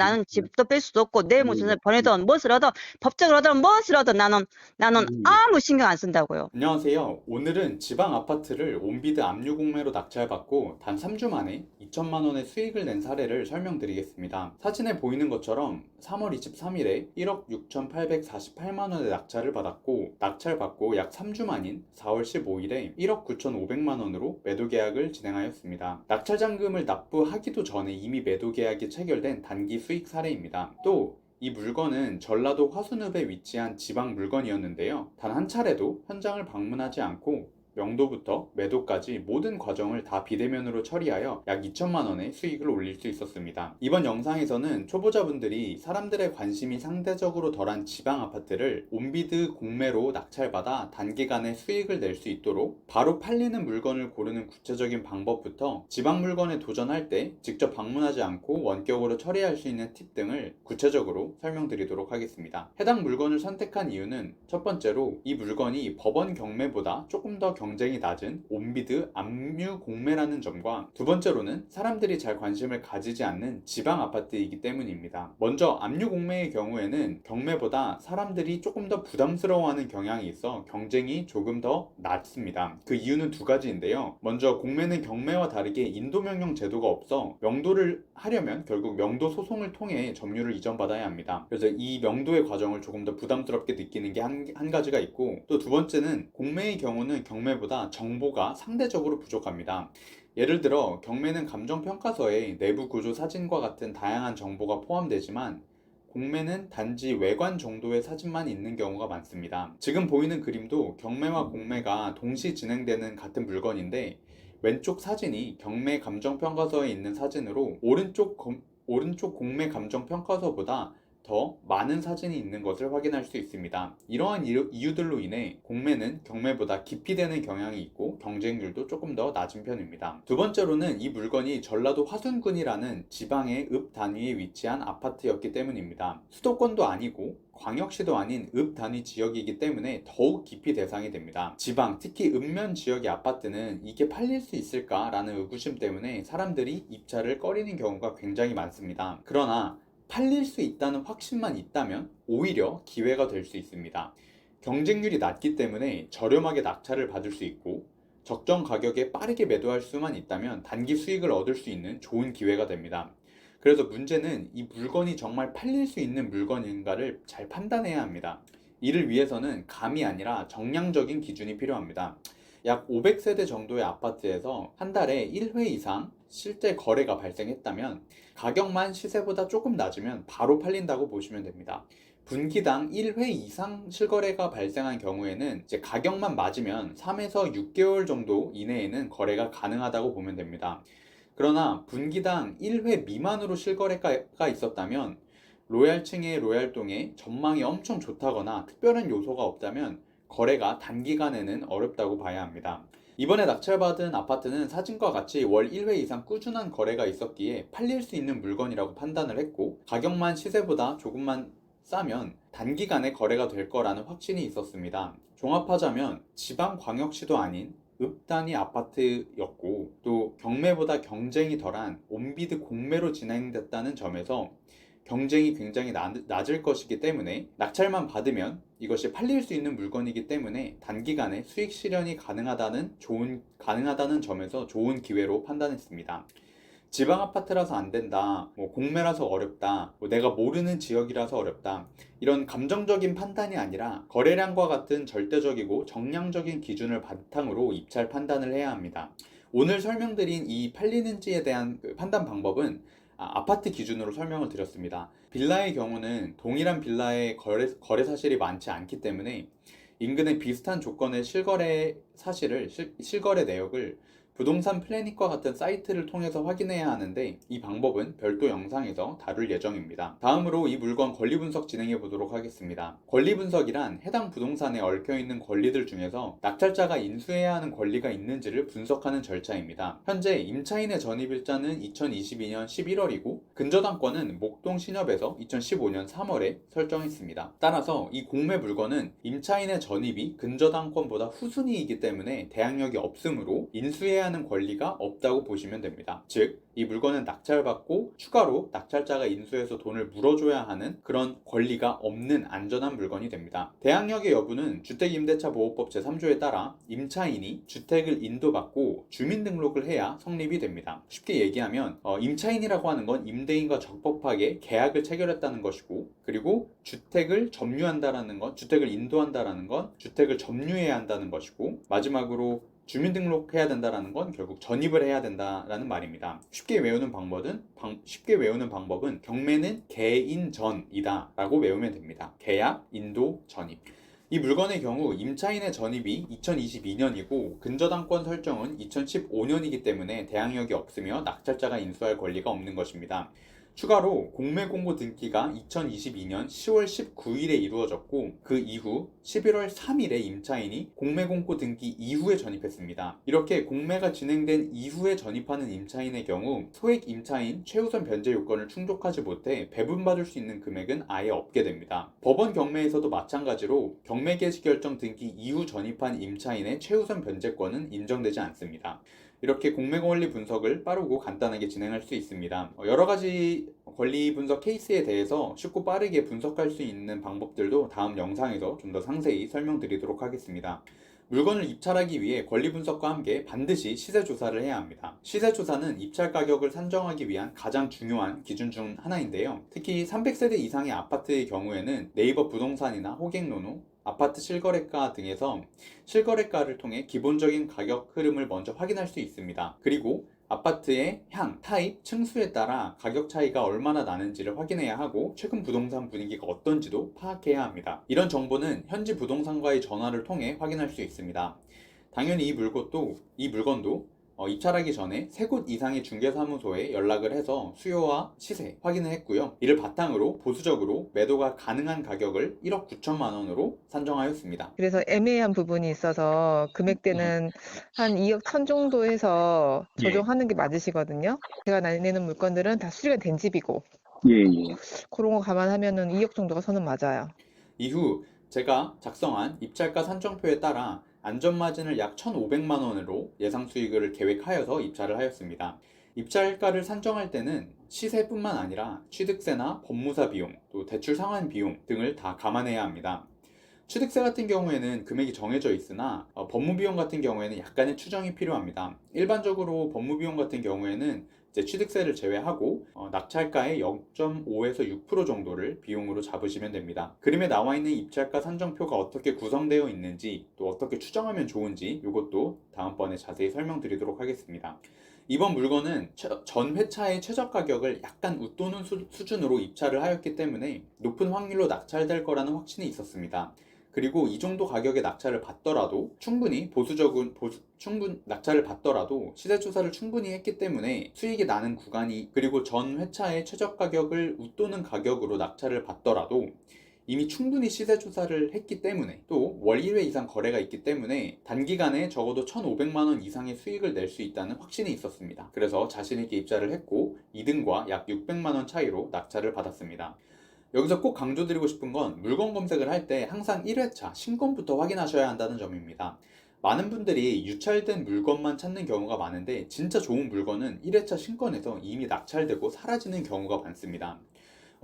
나는 집도 뺄 수도 없고 내 무슨 네. 보내든 무엇을 하든 법적으로 하든 무엇을 하든 나는 네. 아무 신경 안 쓴다고요. 안녕하세요. 오늘은 지방 아파트를 온비드 압류공매로 낙찰받고 단 3주 만에 2천만 원의 수익을 낸 사례를 설명드리겠습니다. 사진에 보이는 것처럼 3월 23일에 1억 6,848만 원의 낙찰을 받았고 낙찰받고 약 3주 만인 4월 15일에 1억 9,500만 원으로 매도 계약을 진행하였습니다. 낙찰 잔금을 납부하기도 전에 이미 매도 계약이 체결된 단기 수익 사례입니다. 또 이 물건은 전라도 화순읍에 위치한 지방 물건이었는데요. 단 한 차례도 현장을 방문하지 않고 명도부터 매도까지 모든 과정을 다 비대면으로 처리하여 약 2천만 원의 수익을 올릴 수 있었습니다. 이번 영상에서는 초보자분들이 사람들의 관심이 상대적으로 덜한 지방 아파트를 온비드 공매로 낙찰받아 단기간에 수익을 낼 수 있도록 바로 팔리는 물건을 고르는 구체적인 방법부터 지방 물건에 도전할 때 직접 방문하지 않고 원격으로 처리할 수 있는 팁 등을 구체적으로 설명드리도록 하겠습니다. 해당 물건을 선택한 이유는 첫 번째로 이 물건이 법원 경매보다 조금 더 경쟁이 낮은 온비드 압류 공매라는 점과 두 번째로는 사람들이 잘 관심을 가지지 않는 지방 아파트이기 때문입니다. 먼저 압류 공매의 경우에는 경매보다 사람들이 조금 더 부담스러워하는 경향이 있어 경쟁이 조금 더 낮습니다. 그 이유는 두 가지인데요. 먼저 공매는 경매와 다르게 인도명령 제도가 없어 명도를 하려면 결국 명도 소송을 통해 점유를 이전받아야 합니다. 그래서 이 명도의 과정을 조금 더 부담스럽게 느끼는 게 한 가지가 있고 또 두 번째는 공매의 경우는 경매보다 정보가 상대적으로 부족합니다. 예를 들어 경매는 감정평가서에 내부 구조 사진과 같은 다양한 정보가 포함되지만 공매는 단지 외관 정도의 사진만 있는 경우가 많습니다. 지금 보이는 그림도 경매와 공매가 동시 진행되는 같은 물건인데 왼쪽 사진이 경매 감정평가서에 있는 사진으로 오른쪽 공매 감정평가서보다 더 많은 사진이 있는 것을 확인할 수 있습니다. 이러한 이유들로 인해 공매는 경매보다 기피되는 경향이 있고 경쟁률도 조금 더 낮은 편입니다. 두 번째로는 이 물건이 전라도 화순군이라는 지방의 읍 단위에 위치한 아파트였기 때문입니다. 수도권도 아니고 광역시도 아닌 읍 단위 지역이기 때문에 더욱 기피 대상이 됩니다. 지방, 특히 읍면 지역의 아파트는 이게 팔릴 수 있을까라는 의구심 때문에 사람들이 입찰을 꺼리는 경우가 굉장히 많습니다. 그러나 팔릴 수 있다는 확신만 있다면 오히려 기회가 될 수 있습니다. 경쟁률이 낮기 때문에 저렴하게 낙찰을 받을 수 있고 적정 가격에 빠르게 매도할 수만 있다면 단기 수익을 얻을 수 있는 좋은 기회가 됩니다. 그래서 문제는 이 물건이 정말 팔릴 수 있는 물건인가를 잘 판단해야 합니다. 이를 위해서는 감이 아니라 정량적인 기준이 필요합니다. 약 500세대 정도의 아파트에서 한 달에 1회 이상 실제 거래가 발생했다면 가격만 시세보다 조금 낮으면 바로 팔린다고 보시면 됩니다. 분기당 1회 이상 실거래가 발생한 경우에는 이제 가격만 맞으면 3에서 6개월 정도 이내에는 거래가 가능하다고 보면 됩니다. 그러나 분기당 1회 미만으로 실거래가 있었다면 로얄층의 로얄동에 전망이 엄청 좋다거나 특별한 요소가 없다면 거래가 단기간에는 어렵다고 봐야 합니다. 이번에 낙찰받은 아파트는 사진과 같이 월 1회 이상 꾸준한 거래가 있었기에 팔릴 수 있는 물건이라고 판단을 했고 가격만 시세보다 조금만 싸면 단기간에 거래가 될 거라는 확신이 있었습니다. 종합하자면 지방광역시도 아닌 읍 단위 아파트였고 또 경매보다 경쟁이 덜한 온비드 공매로 진행됐다는 점에서 경쟁이 굉장히 낮을 것이기 때문에 낙찰만 받으면 이것이 팔릴 수 있는 물건이기 때문에 단기간에 수익 실현이 가능하다는 점에서 좋은 기회로 판단했습니다. 지방 아파트라서 안 된다, 공매라서 어렵다, 내가 모르는 지역이라서 어렵다, 이런 감정적인 판단이 아니라 거래량과 같은 절대적이고 정량적인 기준을 바탕으로 입찰 판단을 해야 합니다. 오늘 설명드린 이 팔리는지에 대한 판단 방법은 아파트 기준으로 설명을 드렸습니다. 빌라의 경우는 동일한 빌라의 거래 사실이 많지 않기 때문에 인근의 비슷한 조건의 실거래 내역을 부동산 플래닛과 같은 사이트를 통해서 확인해야 하는데 이 방법은 별도 영상에서 다룰 예정입니다. 다음으로 이 물건 권리 분석 진행해 보도록 하겠습니다. 권리 분석이란 해당 부동산에 얽혀있는 권리들 중에서 낙찰자가 인수해야 하는 권리가 있는지를 분석하는 절차입니다. 현재 임차인의 전입일자는 2022년 11월이고 근저당권은 목동 신협에서 2015년 3월에 설정했습니다. 따라서 이 공매 물건은 임차인의 전입이 근저당권보다 후순위이기 때문에 대항력이 없으므로 인수해야 하는 권리가 없다고 보시면 됩니다. 즉, 이 물건은 낙찰받고 추가로 낙찰자가 인수해서 돈을 물어줘야 하는 그런 권리가 없는 안전한 물건이 됩니다. 대항력의 여부는 주택임대차보호법 제3조에 따라 임차인이 주택을 인도받고 주민등록을 해야 성립이 됩니다. 쉽게 얘기하면 임차인이라고 하는 건 임대인과 적법하게 계약을 체결했다는 것이고, 그리고 주택을 점유한다라는 건, 주택을 인도한다라는 건 주택을 점유해야 한다는 것이고, 마지막으로 주민등록해야 된다라는 건 결국 전입을 해야 된다라는 말입니다. 쉽게 외우는 방법은 경매는 개인전이다 라고 외우면 됩니다. 계약, 인도, 전입. 이 물건의 경우 임차인의 전입이 2022년이고 근저당권 설정은 2015년이기 때문에 대항력이 없으며 낙찰자가 인수할 권리가 없는 것입니다. 추가로 공매공고 등기가 2022년 10월 19일에 이루어졌고, 그 이후 11월 3일에 임차인이 공매공고 등기 이후에 전입했습니다. 이렇게 공매가 진행된 이후에 전입하는 임차인의 경우 소액 임차인 최우선 변제 요건을 충족하지 못해 배분받을 수 있는 금액은 아예 없게 됩니다. 법원 경매에서도 마찬가지로 경매 개시 결정 등기 이후 전입한 임차인의 최우선 변제권은 인정되지 않습니다. 이렇게 공매 권리 분석을 빠르고 간단하게 진행할 수 있습니다. 여러 가지 권리 분석 케이스에 대해서 쉽고 빠르게 분석할 수 있는 방법들도 다음 영상에서 좀 더 상세히 설명드리도록 하겠습니다. 물건을 입찰하기 위해 권리 분석과 함께 반드시 시세 조사를 해야 합니다. 시세 조사는 입찰 가격을 산정하기 위한 가장 중요한 기준 중 하나인데요. 특히 300세대 이상의 아파트의 경우에는 네이버 부동산이나 호갱노노, 아파트 실거래가 등에서 실거래가를 통해 기본적인 가격 흐름을 먼저 확인할 수 있습니다. 그리고 아파트의 향, 타입, 층수에 따라 가격 차이가 얼마나 나는지를 확인해야 하고 최근 부동산 분위기가 어떤지도 파악해야 합니다. 이런 정보는 현지 부동산과의 전화를 통해 확인할 수 있습니다. 당연히 이 물건도 입찰하기 전에 3곳 이상의 중개사무소에 연락을 해서 수요와 시세 확인을 했고요. 이를 바탕으로 보수적으로 매도가 가능한 가격을 1억 9천만 원으로 산정하였습니다. 그래서 애매한 부분이 있어서 금액대는 한 2억 1천 정도 해서 조정하는 게 맞으시거든요. 제가 내는 물건들은 다 수리가 된 집이고 그런 거 감안하면은 2억 정도가 선은 맞아요. 이후 제가 작성한 입찰가 산정표에 따라 안전마진을 약 1,500만 원으로 예상 수익을 계획하여서 입찰을 하였습니다. 입찰가를 산정할 때는 시세뿐만 아니라 취득세나 법무사 비용, 또 대출 상환 비용 등을 다 감안해야 합니다. 취득세 같은 경우에는 금액이 정해져 있으나 법무비용 같은 경우에는 약간의 추정이 필요합니다. 일반적으로 법무비용 같은 경우에는 이제 취득세를 제외하고 낙찰가의 0.5에서 6% 정도를 비용으로 잡으시면 됩니다. 그림에 나와 있는 입찰가 산정표가 어떻게 구성되어 있는지, 또 어떻게 추정하면 좋은지 이것도 다음번에 자세히 설명드리도록 하겠습니다. 이번 물건은 전 회차의 최저 가격을 약간 웃도는 수준으로 입찰을 하였기 때문에 높은 확률로 낙찰될 거라는 확신이 있었습니다. 그리고 이 정도 가격의 낙찰을 받더라도 낙찰을 받더라도 시세조사를 충분히 했기 때문에 수익이 나는 구간이, 그리고 전 회차의 최저 가격을 웃도는 가격으로 낙찰을 받더라도 이미 충분히 시세조사를 했기 때문에, 또 월 1회 이상 거래가 있기 때문에 단기간에 적어도 1,500만 원 이상의 수익을 낼 수 있다는 확신이 있었습니다. 그래서 자신있게 입찰을 했고 2등과 약 600만 원 차이로 낙찰을 받았습니다. 여기서 꼭 강조드리고 싶은 건 물건 검색을 할 때 항상 1회차 신권부터 확인하셔야 한다는 점입니다. 많은 분들이 유찰된 물건만 찾는 경우가 많은데 진짜 좋은 물건은 1회차 신권에서 이미 낙찰되고 사라지는 경우가 많습니다.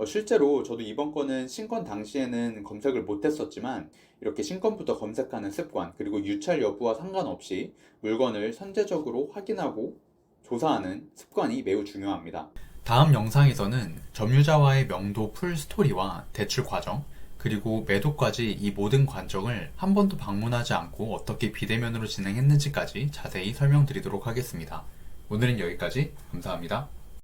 실제로 저도 이번 건은 신권 당시에는 검색을 못했었지만 이렇게 신권부터 검색하는 습관, 그리고 유찰 여부와 상관없이 물건을 선제적으로 확인하고 조사하는 습관이 매우 중요합니다. 다음 영상에서는 점유자와의 명도 풀 스토리와 대출 과정, 그리고 매도까지 이 모든 과정을 한 번도 방문하지 않고 어떻게 비대면으로 진행했는지까지 자세히 설명드리도록 하겠습니다. 오늘은 여기까지. 감사합니다.